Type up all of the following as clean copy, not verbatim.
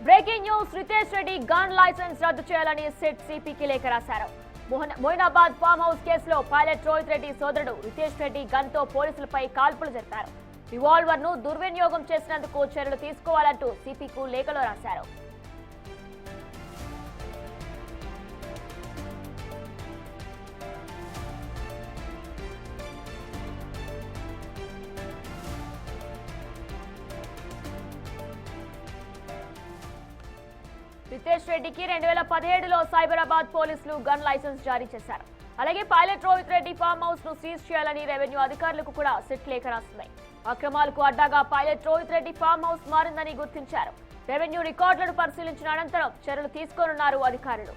Breaking news Ritesh Reddy gun licence రద్దు చేయాలని SIT సిపికి లేఖ రాశారు. మొయినాబాద్ ఫామ్ హౌస్ కేసులో పైలట్ రోహిత్ రెడ్డి సోదరుడు రితేష్ రెడ్డి గన్ తో పోలీసులపై కాల్పులు జరిపారు. రివాల్వర్ ను దుర్వినియోగం చేసినందుకు చర్యలు తీసుకోవాలంటూ సిపికు లేఖలో రాశారు. రితేష్ రెడ్డికి 2017లో సైబరాబాద్ పోలీసులు గన్ లైసెన్స్ జారీ చేశారు. అలాగే pilot Rohit Reddy farm house ను సీజ్ చేయాలని రెవెన్యూ అధికారులకు కూడా సిట్ లేఖ రాస్తున్నాయి. అక్రమాలకు అడ్డాగా pilot Rohit Reddy farm house మారిందని గుర్తించారు. రెవెన్యూ రికార్డులను పరిశీలించిన అనంతరం చర్యలు తీసుకోనున్నారు అధికారులు.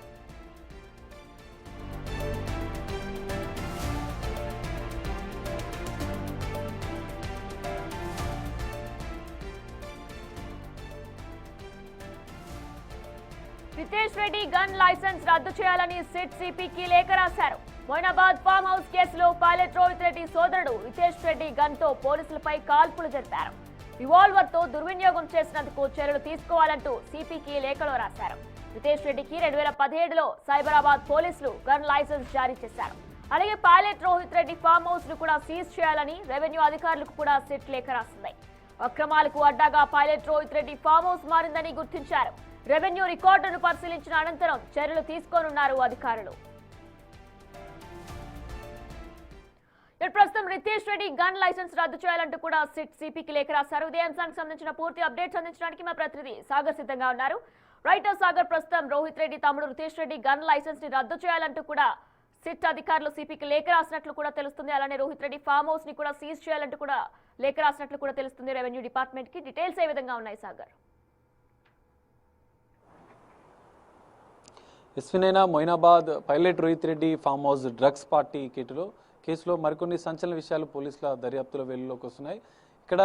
రితేష్ రెడ్డి గన్ లైసెన్స్ రద్దు చేయాలని సిట్ సిపికి లేఖ రాశారు. మొయినాబాద్ ఫామ్ హౌస్ కేసులో పైలట్ రోహిత్ రెడ్డి సోదరుడు రితేష్ రెడ్డి గన్ తో పోలీసులపై కాల్పులు జరిపారు. రివాల్వర్ తో దుర్వినియోగం చేసినందుకు చర్యలు తీసుకోవాలంటూ సిపికి లేఖలో రాశారు. రితేష్ రెడ్డికి 2017లో సైబరాబాద్ పోలీసులు గన్ లైసెన్స్ జారీ చేశారు. అలాగే pilot Rohit Reddy farm house ను కూడా సీజ్ చేయాలని రెవెన్యూ అధికారులకు కూడా సిట్ లేఖ రాస్తుంది. అక్రమాలకు అడ్డాగా pilot Rohit Reddy farm house మారిందని గుర్తించారు. రెవెన్యూ రికార్డును పరిశీలించిన అనంతరం చర్యలు తీసుకోనున్నారు అధికారులు. ప్రస్తుతం రితేష్ రెడ్డి గన్ లైసెన్స్ రద్దు చేయాలంటూ కూడా సిట్ సిపికి లేఖ రాశారు. ఇదే అంశానికి సంబంధించిన పూర్తి అప్డేట్స్ అందించడానికి మా ప్రతినిధి సాగర్ సిద్ధంగా ఉన్నారు. రైటర్ సాగర్, ప్రస్తుతం రోహిత్ రెడ్డి తమ్ముడు రితేష్ రెడ్డి గన్ లైసెన్స్ ని రద్దు చేయాలంటూ కూడా సిట్ అధికారులు సిపికి లేఖ రాసినట్లు కూడా తెలుస్తుంది. అలానే రోహిత్ రెడ్డి ఫామ్ హౌస్ ని కూడా సీజ్ చేయాలంటూ కూడా లేఖ రాసినట్లు కూడా తెలుస్తుంది రెవెన్యూ డిపార్ట్మెంట్ కి. డీటెయిల్స్ ఏ విధంగా ఉన్నాయి సాగర్? ఎస్వినైనా Moinabad pilot Rohit Reddy farm house drugs party కేసులో మరికొన్ని సంచలన విషయాలు పోలీసుల దర్యాప్తులో వెలుగులోకి వస్తున్నాయి. ఇక్కడ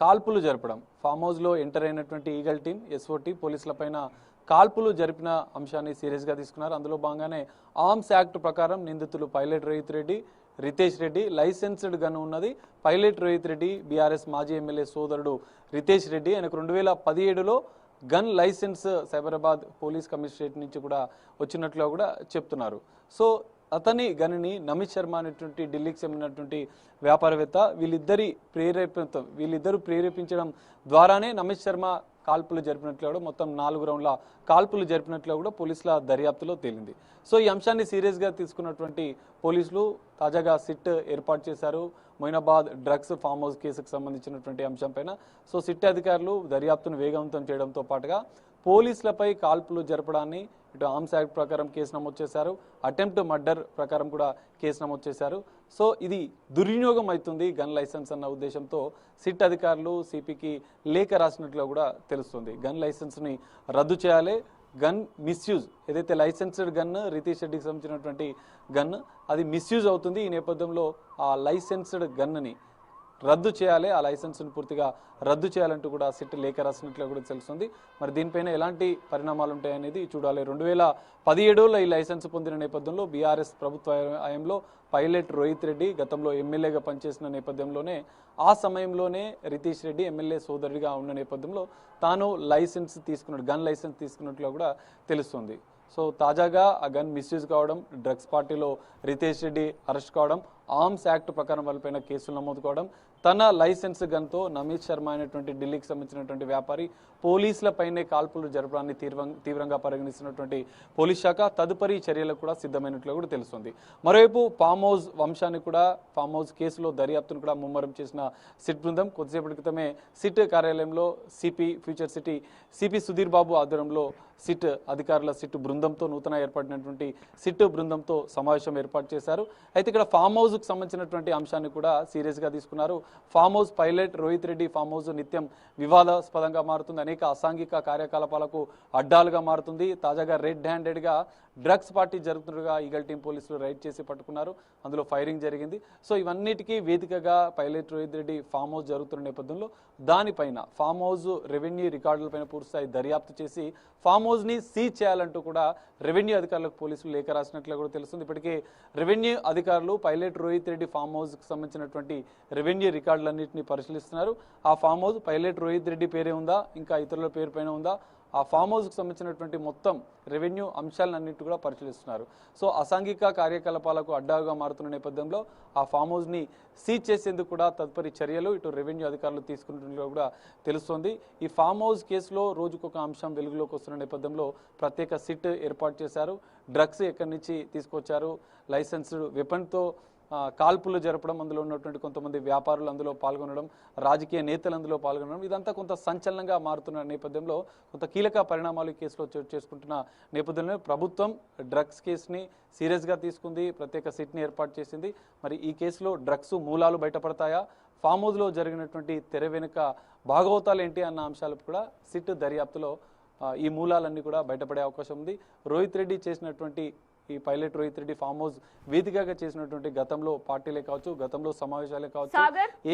కాల్పులు జరపడం, ఫామ్ హౌస్లో ఎంటర్ అయినటువంటి ఈగల్ టీం ఎస్ఓటీ పోలీసులపైన కాల్పులు జరిపిన అంశాన్ని సీరియస్గా తీసుకున్నారు. అందులో భాగంగానే ఆర్మ్స్ యాక్ట్ ప్రకారం నిందితులు pilot Rohit Reddy, Ritesh Reddy, licensed gun ఉన్నది పైలట్ రోహిత్ రెడ్డి, బీఆర్ఎస్ మాజీ ఎమ్మెల్యే సోదరుడు రితేష్ రెడ్డి. ఆయనకు 2017లో gun licence Cyberabad police commissionerate నుంచి కూడా వచ్చినట్లుగా కూడా చెప్తున్నారు. సో అతని గనిని నమిత్ శర్మ అనేటువంటి ఢిల్లీకి చెందినటువంటి వ్యాపారవేత్త వీళ్ళిద్దరూ ప్రేరేపించడం ద్వారానే నమిత్ శర్మ కాల్పులు జరిపినట్లు కూడా మొత్తం 4 రౌండ్ల కాల్పులు జరిపినట్లు కూడా పోలీసుల దర్యాప్తులో తేలింది. సో ఈ అంశాన్ని సీరియస్గా తీసుకున్నటువంటి పోలీసులు తాజాగా సిట్ ఏర్పాటు చేశారు మొయినాబాద్ డ్రగ్స్ ఫామ్ హౌస్ కేసుకు సంబంధించినటువంటి అంశంపైన. సో సిట్ అధికారులు దర్యాప్తును వేగవంతం చేయడంతో పాటుగా పోలీసులపై కాల్పులు జరపడాన్ని ఇటు ఆర్మ్స్ యాక్ట్ ప్రకారం కేసు నమోదు చేశారు, అటెంప్ట్ మర్డర్ ప్రకారం కూడా కేసు నమోదు చేశారు. సో ఇది దుర్వినియోగం అవుతుంది గన్ లైసెన్స్ అన్న ఉద్దేశంతో సిట్ అధికారులు సిపికి లేఖ రాసినట్లుగా కూడా తెలుస్తుంది. గన్ లైసెన్స్ని రద్దు చేయాలి, గన్ మిస్యూజ్ ఏదైతే లైసెన్స్డ్ గన్ రితేష్ రెడ్డికి సంబంధించినటువంటి గన్ అది మిస్యూజ్ అవుతుంది. ఈ నేపథ్యంలో ఆ లైసెన్స్డ్ గన్ని రద్దు చేయాలి, ఆ లైసెన్స్ను పూర్తిగా రద్దు చేయాలంటూ కూడా సిట్ లేఖ రాసినట్లు కూడా తెలుస్తుంది. మరి దీనిపైన ఎలాంటి పరిణామాలు ఉంటాయనేది చూడాలి. 2017లో ఈ లైసెన్స్ పొందిన నేపథ్యంలో బీఆర్ఎస్ ప్రభుత్వ హయాంలో పైలట్ రోహిత్ రెడ్డి గతంలో ఎమ్మెల్యేగా పనిచేసిన నేపథ్యంలోనే ఆ సమయంలోనే రితేష్ రెడ్డి ఎమ్మెల్యే సోదరుడిగా ఉన్న నేపథ్యంలో తాను గన్ లైసెన్స్ తీసుకున్నట్లు కూడా తెలుస్తుంది. సో తాజాగా ఆ గన్ మిస్యూజ్ కావడం, డ్రగ్స్ పార్టీలో రితేష్ రెడ్డి అరెస్ట్ కావడం, ఆర్మ్స్ యాక్ట్ ప్రకారం వాళ్ళపైన కేసులు నమోదు కావడం, తన లైసెన్స్ గన్తో నమిత్ శర్మ అనేటువంటి ఢిల్లీకి సంబంధించినటువంటి వ్యాపారి పోలీసులపైనే కాల్పులు జరపడాన్ని తీవ్రంగా పరిగణిస్తున్నటువంటి పోలీస్ శాఖ తదుపరి చర్యలకు కూడా సిద్ధమైనట్లు కూడా తెలుస్తుంది. మరోవైపు ఫామ్ హౌస్ వంశాన్ని కూడా ఫామ్ హౌస్ కేసులో దర్యాప్తును కూడా ముమ్మరం చేసిన సిట్ బృందం కొద్దిసేపటి క్రితమే సిట్ కార్యాలయంలో future city CP Sudheer Babu ఆధ్వర్యంలో సిట్ అధికారుల సిట్ బృందంతో నూతన ఏర్పడినటువంటి సిట్ బృందంతో సమావేశం ఏర్పాటు చేశారు. అయితే ఇక్కడ ఫామ్ హౌస్కు సంబంధించినటువంటి అంశాన్ని కూడా సీరియస్గా తీసుకున్నారు. Farm house pilot Rohit Reddy farm house నిత్యం వివాదాస్పదంగా మారుతుంది, అనేక అసాంఘిక కార్యకలాపాలకు అడ్డాలుగా మారుతుంది. తాజాగా రెడ్ హ్యాండెడ్గా డ్రగ్స్ పార్టీ జరుగుతుండగా ఈగల్ టీం పోలీసులు రైడ్ చేసి పట్టుకున్నారు, అందులో ఫైరింగ్ జరిగింది. సో ఇవన్నిటికీ వేదికగా pilot Rohit Reddy farm house జరుగుతున్న నేపథ్యంలో దానిపైన ఫామ్ హౌస్ రెవెన్యూ రికార్డులపైన పూర్తిస్థాయి దర్యాప్తు చేసి ఫామ్ హౌస్ని సీజ్ చేయాలంటూ కూడా రెవెన్యూ అధికారులకు పోలీసులు లేఖ రాసినట్లు కూడా తెలుస్తుంది. ఇప్పటికే రెవెన్యూ అధికారులు పైలట్ రోహిత్ రెడ్డి ఫామ్ హౌస్కి సంబంధించినటువంటి రెవెన్యూ రికార్డులన్నింటినీ పరిశీలిస్తున్నారు. ఆ farm house pilot Rohit Reddy పేరే ఉందా, ఇంకా ఇతరుల పేరు పైన ఉందా, ఆ ఫామ్ హౌస్కి సంబంధించినటువంటి మొత్తం రెవెన్యూ అంశాలన్నింటి కూడా పరిశీలిస్తున్నారు. సో అసాంఘిక కార్యకలాపాలకు అడ్డాగా మారుతున్న నేపథ్యంలో ఆ ఫామ్ హౌస్ని సీజ్ చేసేందుకు కూడా తదుపరి చర్యలు ఇటు రెవెన్యూ అధికారులు తీసుకుంటున్నట్లు కూడా తెలుస్తోంది. ఈ ఫామ్ హౌస్ కేసులో రోజుకొక అంశం వెలుగులోకి వస్తున్న నేపథ్యంలో ప్రత్యేక సిట్ ఏర్పాటు చేశారు. డ్రగ్స్ ఎక్కడి నుంచి తీసుకొచ్చారు, లైసెన్స్డ్ వెపన్తో కాల్పులు జరపడం, అందులో ఉన్నటువంటి కొంతమంది వ్యాపారులు అందులో పాల్గొనడం, రాజకీయ నేతలు అందులో పాల్గొనడం, ఇదంతా కొంత సంచలనంగా మారుతున్న నేపథ్యంలో కొంత కీలక పరిణామాలు ఈ కేసులో చోటు చేసుకుంటున్న నేపథ్యంలో ప్రభుత్వం డ్రగ్స్ కేసుని సీరియస్గా తీసుకుంది, ప్రత్యేక సిట్ని ఏర్పాటు చేసింది. మరి ఈ కేసులో డ్రగ్స్ మూలాలు బయటపడతాయా, ఫామ్ హౌస్లో జరిగినటువంటి తెర వెనుక భాగవతాలు ఏంటి అన్న అంశాలు కూడా సిట్ దర్యాప్తులో ఈ మూలాలన్నీ కూడా బయటపడే అవకాశం ఉంది. రోహిత్ రెడ్డి చేసినటువంటి ఈ pilot Rohit Reddy farm house వేదికగా చేసినటువంటి గతంలో పార్టీలే కావచ్చు, గతంలో సమావేశాలే కావచ్చు,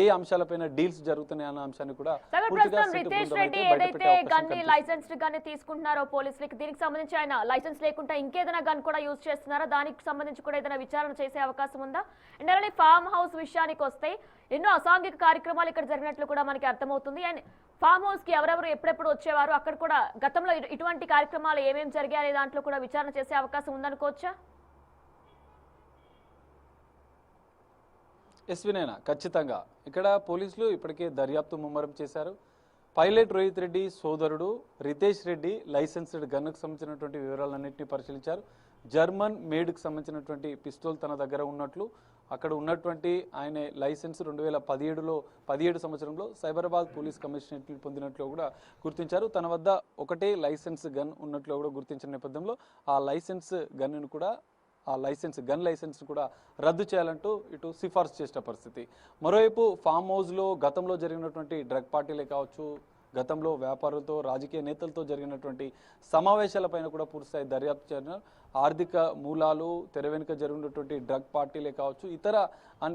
ఏ అంశాలపైన డీల్స్ జరుగుతున్నాయి అన్న అంశాన్ని కూడా రితేష్ రెడ్డి ఏదైతే గన్ లైసెన్స్ గన్ తీసుకుంటున్నారో పోలీసులకి, దీనికి సంబంధించి ఆయన లైసెన్స్ లేకుండా ఇంకేదైనా గన్ కూడా యూజ్ చేస్తున్నారా, దానికి సంబంధించి కూడా ఏదైనా విచారణ చేసే అవకాశం ఉందా? అండ్ అలాగే ఫామ్ హౌస్ విషయానికి వస్తే ఎన్నో అసాంఘిక కార్యక్రమాలు ఇక్కడ జరిగినట్లు కూడా మనకి అర్థమవుతుంది. అండ్ ఫామ్ హౌస్ కి ఎవరెవరు ఎప్పుడెప్పుడు వచ్చేవారు, అక్కడ కూడా గతంలో ఇటువంటి కార్యక్రమాలు ఏమేమి జరిగాయి అనే దాంట్లో కూడా విచారణ చేసే అవకాశం ఉందనుకోవచ్చా? ఎస్వినేనా ఖచ్చితంగా ఇక్కడ పోలీసులు ఇప్పటికే దర్యాప్తు ముమ్మరం చేశారు. పైలట్ రోహిత్ రెడ్డి సోదరుడు రితేష్ రెడ్డి లైసెన్స్డ్ గన్నుకు సంబంధించినటువంటి వివరాలన్నింటినీ పరిశీలించారు. జర్మన్ మేడ్కి సంబంధించినటువంటి పిస్తోల్ తన దగ్గర ఉన్నట్లు, అక్కడ ఉన్నటువంటి ఆయన లైసెన్స్ 2017 సంవత్సరంలో సైబరాబాద్ పోలీస్ కమిషనరేట్ పొందినట్లు కూడా గుర్తించారు. తన వద్ద ఒకటే లైసెన్స్ గన్ ఉన్నట్లు కూడా గుర్తించిన నేపథ్యంలో ఆ లైసెన్స్ గన్ను కూడా గన్ లైసెన్స్ కూడా రద్దు చేయాలంటూ ఇటు సిఫార్సు చేసిన పరిస్థితి. మరోవైపు ఫామ్ హౌస్లో గతంలో జరిగినటువంటి డ్రగ్ పార్టీలే కావచ్చు, గతంలో వ్యాపారులతో రాజకీయ నేతలతో జరిగినటువంటి సమావేశాలపైన కూడా పూర్తిస్థాయి దర్యాప్తు చేసిన ఆర్థిక మూలాలు, తెర వెనుక జరిగినటువంటి డ్రగ్ పార్టీలే కావచ్చు, ఇతర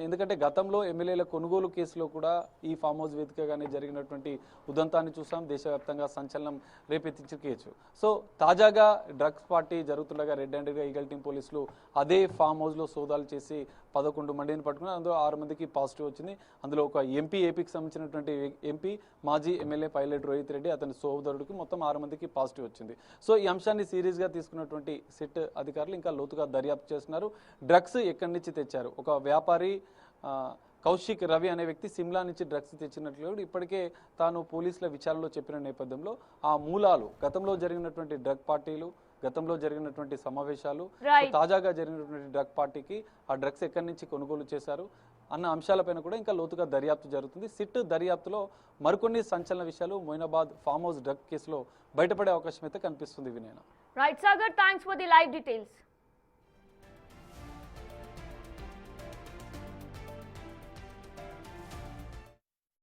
ఎందుకంటే గతంలో ఎమ్మెల్యేల కొనుగోలు కేసులో కూడా ఈ ఫామ్ హౌస్ వేదికగానే జరిగినటువంటి ఉదంతాన్ని చూసాం. దేశవ్యాప్తంగా సంచలనం రేపెత్తించిన కేసు. సో తాజాగా డ్రగ్స్ పార్టీ జరుగుతుండగా రెడ్ హ్యాండెడ్గా ఈగల్ టీం పోలీసులు అదే ఫామ్ హౌస్లో సోదాలు చేసి 11 మందిని పట్టుకున్నారు. అందులో 6 మందికి పాజిటివ్ వచ్చింది. అందులో ఒక ఏపీకి సంబంధించినటువంటి ఎంపీ మాజీ ఎమ్మెల్యే పైలట్ రోహిత్ రెడ్డి, అతని సోదరుడికి మొత్తం 6 మందికి పాజిటివ్ వచ్చింది. సో ఈ అంశాన్ని సీరియస్గా తీసుకున్నటువంటి సిట్ అధికారులు ఇంకా లోతుగా దర్యాప్తు చేస్తున్నారు. డ్రగ్స్ ఎక్కడి నుంచి తెచ్చారు, ఒక వ్యాపారి కౌశిక్ రవి అనే వ్యక్తి సిమ్లా నుంచి డ్రగ్స్ తెచ్చినట్లు ఇప్పటికే తాను పోలీసుల విచారణలో చెప్పిన నేపథ్యంలో ఆ మూలాలు, గతంలో జరిగినటువంటి డ్రగ్ పార్టీలు, గతంలో జరిగినటువంటి సమావేశాలు, తాజాగా జరిగినటువంటి డ్రగ్ పార్టీకి ఆ డ్రగ్స్ ఎక్కడి నుంచి కొనుగోలు చేశారు అన్న అంశాలపైన కూడా ఇంకా లోతుగా దర్యాప్తు జరుగుతుంది. సిట్ దర్యాప్తులో మరికొన్ని సంచలన విషయాలు మొయినాబాద్ ఫామ్ హౌస్ డ్రగ్ కేసులో బయటపడే అవకాశం అయితే కనిపిస్తుంది. వినేనా. Right Sagar, thanks for the live details.